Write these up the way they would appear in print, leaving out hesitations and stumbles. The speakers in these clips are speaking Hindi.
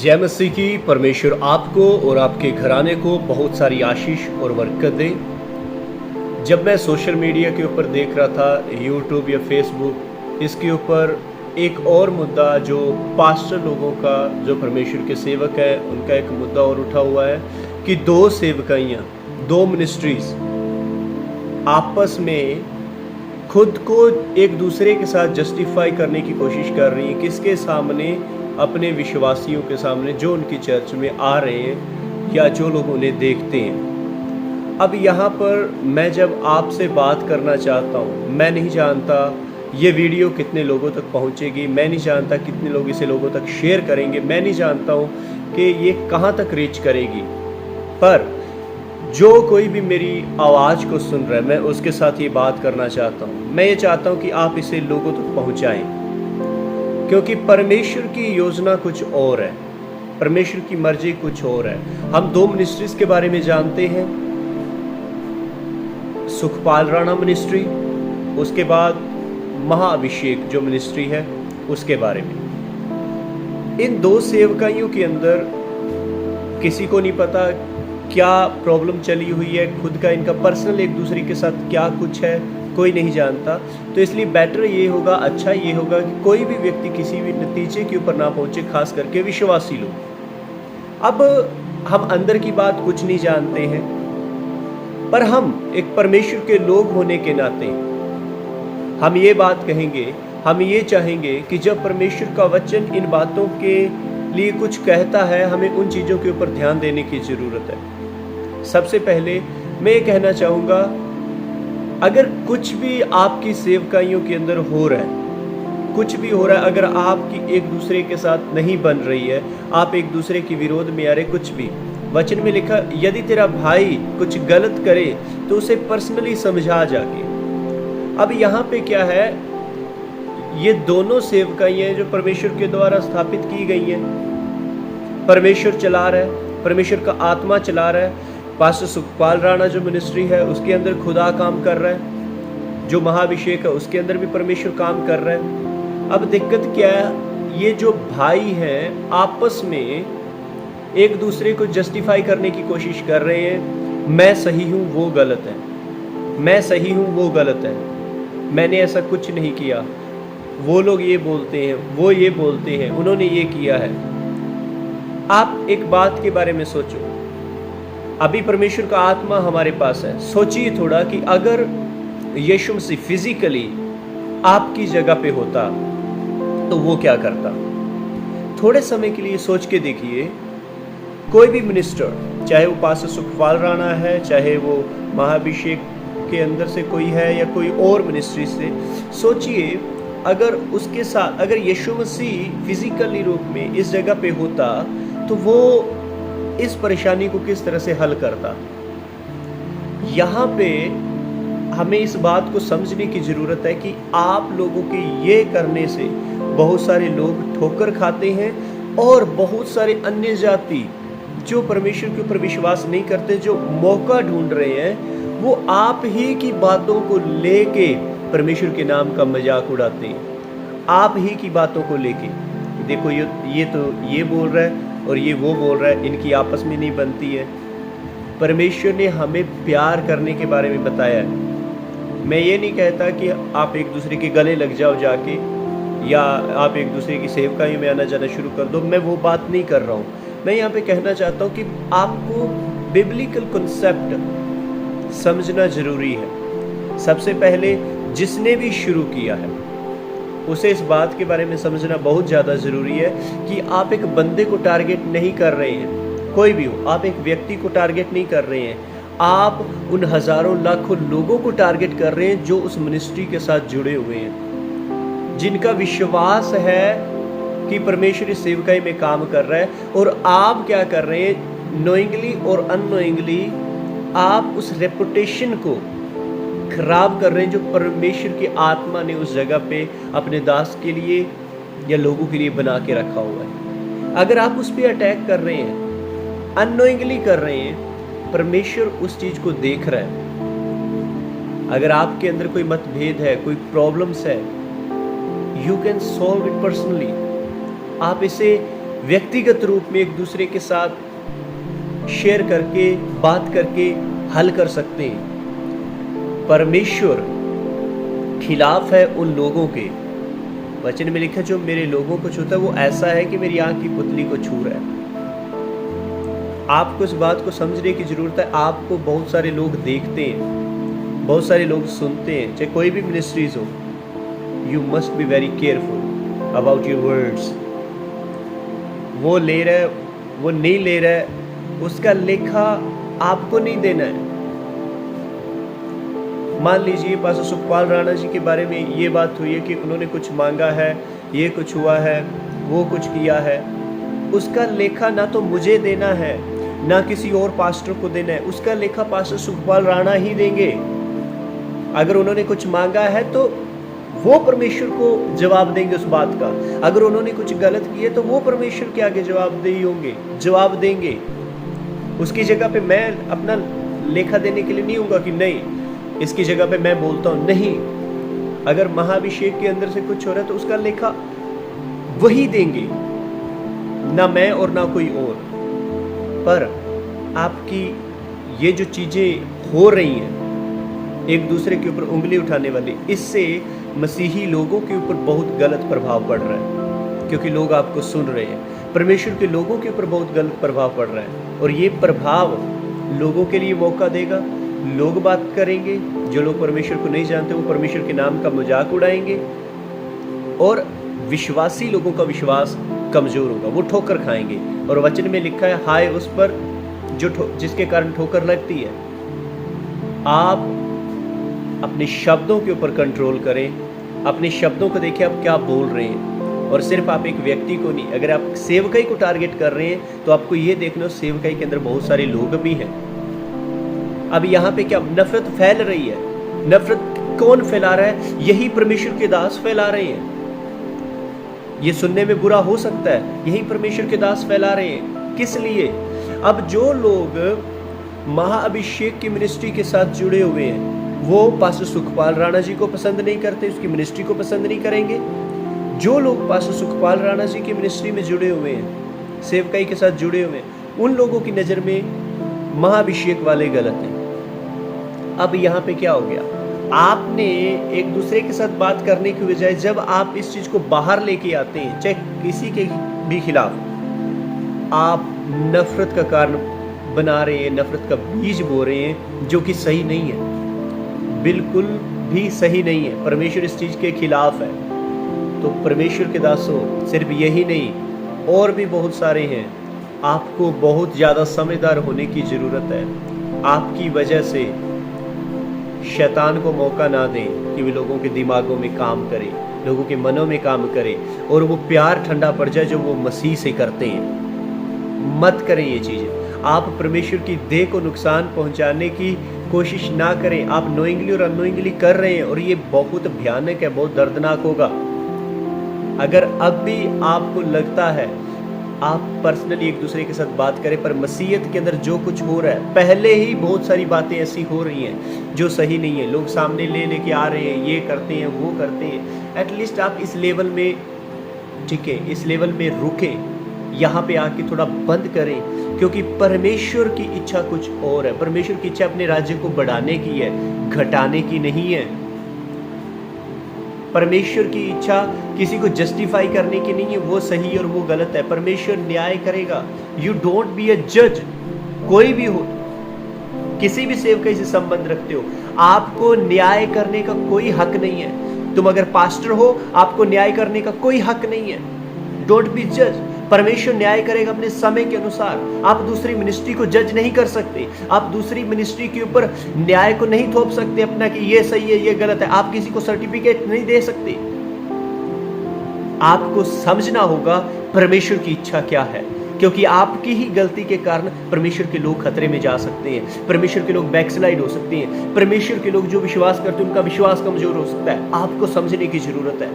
जय मसीह की। परमेश्वर आपको और आपके घराने को बहुत सारी आशीष और बरकत दे। जब मैं सोशल मीडिया के ऊपर देख रहा था, यूट्यूब या फेसबुक, इसके ऊपर एक और मुद्दा जो पास्टर लोगों का, जो परमेश्वर के सेवक है, उनका एक मुद्दा और उठा हुआ है कि दो सेवकाइयाँ, दो मिनिस्ट्रीज आपस में खुद को एक दूसरे के साथ जस्टिफाई करने की कोशिश कर रही हैं। किसके सामने? अपने विश्वासियों के सामने, जो उनकी चर्च में आ रहे हैं या जो लोग उन्हें देखते हैं। अब यहाँ पर मैं जब आपसे बात करना चाहता हूँ, मैं नहीं जानता ये वीडियो कितने लोगों तक पहुँचेगी, मैं नहीं जानता कितने लोग इसे लोगों तक शेयर करेंगे, मैं नहीं जानता हूँ कि ये कहाँ तक रीच करेगी, पर जो कोई भी मेरी आवाज़ को सुन रहा है, मैं उसके साथ ये बात करना चाहता हूँ। मैं ये चाहता हूँ कि आप इसे लोगों तक पहुँचाएं, क्योंकि परमेश्वर की योजना कुछ और है, परमेश्वर की मर्जी कुछ और है। हम दो मिनिस्ट्रीज के बारे में जानते हैं, सुखपाल राणा मिनिस्ट्री, उसके बाद महाअभिषेक जो मिनिस्ट्री है उसके बारे में। इन दो सेवकाइयों के अंदर किसी को नहीं पता क्या प्रॉब्लम चली हुई है, खुद का इनका पर्सनल एक दूसरे के साथ क्या कुछ है, कोई नहीं जानता। तो इसलिए बेटर ये होगा, अच्छा ये होगा कि कोई भी व्यक्ति किसी भी नतीजे के ऊपर ना पहुंचे, खास करके विश्वासी लोग। अब हम अंदर की बात कुछ नहीं जानते हैं, पर हम एक परमेश्वर के लोग होने के नाते हम ये बात कहेंगे, हम ये चाहेंगे कि जब परमेश्वर का वचन इन बातों के लिए कुछ कहता है, हमें उन चीज़ों के ऊपर ध्यान देने की ज़रूरत है। सबसे पहले मैं ये कहना चाहूँगा, अगर कुछ भी आपकी सेवकाइयों के अंदर हो रहा है, कुछ भी हो रहा है, अगर आपकी एक दूसरे के साथ नहीं बन रही है, आप एक दूसरे के विरोध में आ रहे, कुछ भी, वचन में लिखा यदि तेरा भाई कुछ गलत करे तो उसे पर्सनली समझा जाके। अब यहाँ पे क्या है, ये दोनों सेवकाइयाँ जो परमेश्वर के द्वारा स्थापित की गई हैं, परमेश्वर चला रहा है, परमेश्वर का आत्मा चला रहा है। पास्टर सुखपाल राणा जो मिनिस्ट्री है उसके अंदर खुदा काम कर रहा है, जो महाअभिषेक है उसके अंदर भी परमेश्वर काम कर रहा है। अब दिक्कत क्या है, ये जो भाई हैं आपस में एक दूसरे को जस्टिफाई करने की कोशिश कर रहे हैं। मैं सही हूँ, वो गलत है, मैं सही हूँ, वो गलत है, मैंने ऐसा कुछ नहीं किया, वो लोग ये बोलते हैं, वो ये बोलते हैं, उन्होंने ये किया है। आप एक बात के बारे में सोचो, अभी परमेश्वर का आत्मा हमारे पास है। सोचिए थोड़ा कि अगर यीशु मसीह फिजिकली आपकी जगह पे होता तो वो क्या करता। थोड़े समय के लिए सोच के देखिए, कोई भी मिनिस्टर, चाहे वो पास्टर सुखपाल राणा है, चाहे वो महाअभिषेक के अंदर से कोई है या कोई और मिनिस्ट्री से, सोचिए अगर उसके साथ, अगर यीशु मसीह फिजिकली रूप में इस जगह पे होता तो वो इस परेशानी को किस तरह से हल करता। यहाँ पे हमें इस बात को समझने की ज़रूरत है कि आप लोगों के ये करने से बहुत सारे लोग ठोकर खाते हैं, और बहुत सारे अन्य जाति जो परमेश्वर के ऊपर विश्वास नहीं करते, जो मौका ढूंढ रहे हैं, वो आप ही की बातों को लेके परमेश्वर के नाम का मजाक उड़ाते हैं। आप ही की बातों को लेके, देखो ये तो ये बोल रहा है और ये वो बोल रहा है, इनकी आपस में नहीं बनती है। परमेश्वर ने हमें प्यार करने के बारे में बताया है। मैं ये नहीं कहता कि आप एक दूसरे के गले लग जाओ जाके, या आप एक दूसरे की सेवकाई में आना जाना शुरू कर दो, मैं वो बात नहीं कर रहा हूँ। मैं यहाँ पे कहना चाहता हूँ कि आपको बिब्लिकल कॉन्सेप्ट समझना ज़रूरी है। सबसे पहले जिसने भी शुरू किया है उसे इस बात के बारे में समझना बहुत ज़्यादा ज़रूरी है कि आप एक बंदे को टारगेट नहीं कर रहे हैं, कोई भी हो, आप एक व्यक्ति को टारगेट नहीं कर रहे हैं, आप उन हज़ारों लाखों लोगों को टारगेट कर रहे हैं जो उस मिनिस्ट्री के साथ जुड़े हुए हैं, जिनका विश्वास है कि परमेश्वर इस सेवकाई में काम कर रहा है। और आप क्या कर रहे हैं, नोइंगली और अननोइंगली आप उस रेपुटेशन को खराब कर रहे हैं जो परमेश्वर की आत्मा ने उस जगह पे अपने दास के लिए या लोगों के लिए बना के रखा हुआ है। अगर आप उस पर अटैक कर रहे हैं, अननोइंगली कर रहे हैं, परमेश्वर उस चीज़ को देख रहा है। अगर आपके अंदर कोई मतभेद है, कोई प्रॉब्लम्स है, you can solve it personally. आप इसे व्यक्तिगत रूप में एक दूसरे के साथ शेयर करके, बात करके हल कर सकते हैं। परमेश्वर खिलाफ है उन लोगों के। वचन में लिखा जो मेरे लोगों को छूता है वो ऐसा है कि मेरी आंख की पुतली को छू रहा है। आपको इस बात को समझने की जरूरत है। आपको बहुत सारे लोग देखते हैं, बहुत सारे लोग सुनते हैं, चाहे कोई भी मिनिस्ट्रीज हो। You must be very careful about your words. वो ले रहा है, वो नहीं ले रहा है, उसका लेखा आपको नहीं देना है। मान लीजिए पास्टर सुखपाल राणा जी के बारे में ये बात हुई है कि उन्होंने कुछ मांगा है, ये कुछ हुआ है, वो कुछ किया है। उसका लेखा ना तो मुझे देना है, ना किसी और पास्टर को देना है। उसका लेखा पास्टर सुखपाल राणा ही देंगे। अगर उन्होंने कुछ मांगा है तो वो परमेश्वर को जवाब देंगे उस बात का। अगर उन्होंने कुछ गलत किया तो वो परमेश्वर के आगे जवाबदेही होंगे, जवाब देंगे। उसकी जगह पे मैं अपना लेखा देने के लिए नहीं होगा कि नहीं, इसकी जगह पे मैं बोलता हूं नहीं। अगर महाअभिषेक के अंदर से कुछ हो रहा है तो उसका लेखा वही देंगे, ना मैं और ना कोई और। पर आपकी ये जो चीजें हो रही हैं एक दूसरे के ऊपर उंगली उठाने वाली, इससे मसीही लोगों के ऊपर बहुत गलत प्रभाव पड़ रहा है। क्योंकि लोग आपको सुन रहे हैं, परमेश्वर के लोगों के ऊपर बहुत गलत प्रभाव पड़ रहा है। और ये प्रभाव लोगों के लिए मौका देगा। लोग बात करेंगे, जो लोग परमेश्वर को नहीं जानते वो परमेश्वर के नाम का मजाक उड़ाएंगे, और विश्वासी लोगों का विश्वास कमजोर होगा, वो ठोकर खाएंगे। और वचन में लिखा है हाय उस पर जो जिसके कारण ठोकर लगती है। आप अपने शब्दों के ऊपर कंट्रोल करें, अपने शब्दों को देखिए आप क्या बोल रहे हैं। और सिर्फ आप एक व्यक्ति को नहीं, अगर आप सेवकाई को टारगेट कर रहे हैं तो आपको ये देखना सेवकाई के अंदर बहुत सारे लोग भी हैं। अब यहाँ पे क्या नफरत फैल रही है? नफरत कौन फैला रहा है? यही परमेश्वर के दास फैला रहे हैं। ये सुनने में बुरा हो सकता है, यही परमेश्वर के दास फैला रहे हैं। किस लिए? अब जो लोग महाअभिषेक की मिनिस्ट्री के साथ जुड़े हुए हैं वो पास्टर सुखपाल राणा जी को पसंद नहीं करते, उसकी मिनिस्ट्री को पसंद नहीं करेंगे। जो लोग पास्टर सुखपाल राणा जी की मिनिस्ट्री में जुड़े हुए हैं, सेवकाई के साथ जुड़े हुए हैं, उन लोगों की नज़र में महाअभिषेक वाले गलत हैं। अब यहाँ पे क्या हो गया? आपने एक दूसरे के साथ बात करने की बजाय जब आप इस चीज को बाहर लेके आते हैं, चाहे किसी के भी खिलाफ, आप नफरत का कारण बना रहे हैं, नफरत का बीज बो रहे हैं, जो कि सही नहीं है, बिल्कुल भी सही नहीं है। परमेश्वर इस चीज के खिलाफ है। तो परमेश्वर के दासों, सिर्फ यही नहीं और भी बहुत सारे हैं। आपको बहुत ज़्यादा समझदार होने की ज़रूरत है। आपकी वजह से शैतान को मौका ना दें कि वे लोगों के दिमागों में काम करे, लोगों के मनों में काम करे, और वो प्यार ठंडा पड़ जाए जो वो मसीह से करते हैं। मत करें ये चीज़ें। आप परमेश्वर की देह को नुकसान पहुंचाने की कोशिश ना करें। आप नोइंगली और अननोइंगली कर रहे हैं, और ये बहुत भयानक है, बहुत दर्दनाक होगा। अगर अब भी आपको लगता है, आप पर्सनली एक दूसरे के साथ बात करें, पर मसीहत के अंदर जो कुछ हो रहा है, पहले ही बहुत सारी बातें ऐसी हो रही हैं जो सही नहीं है। लोग सामने लेके आ रहे हैं, ये करते हैं, वो करते हैं। एटलीस्ट आप इस लेवल में, ठीक है, इस लेवल में रुकें, यहाँ पे आके थोड़ा बंद करें, क्योंकि परमेश्वर की इच्छा कुछ और है। परमेश्वर की इच्छा अपने राज्य को बढ़ाने की है, घटाने की नहीं है। परमेश्वर की इच्छा किसी को जस्टिफाई करने की नहीं है, वो सही और वो गलत है। परमेश्वर न्याय करेगा। यू डोंट बी अ जज। कोई भी हो, किसी भी सेवकाई से संबंध रखते हो, आपको न्याय करने का कोई हक नहीं है। तुम अगर पास्टर हो, आपको न्याय करने का कोई हक नहीं है। डोंट बी जज। परमेश्वर न्याय करेगा अपने समय के अनुसार। आप दूसरी मिनिस्ट्री को जज नहीं कर सकते। आप दूसरी मिनिस्ट्री के ऊपर न्याय को नहीं थोप सकते अपना कि ये सही है, ये गलत है। आप किसी को सर्टिफिकेट नहीं दे सकते। आपको समझना होगा परमेश्वर की इच्छा क्या है, क्योंकि आपकी ही गलती के कारण परमेश्वर के लोग खतरे में जा सकते हैं, परमेश्वर के लोग बैकस्लाइड हो सकते हैं, परमेश्वर के लोग जो विश्वास करते हैं उनका विश्वास कमजोर हो सकता है। आपको समझने की जरूरत है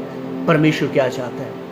परमेश्वर क्या चाहता है।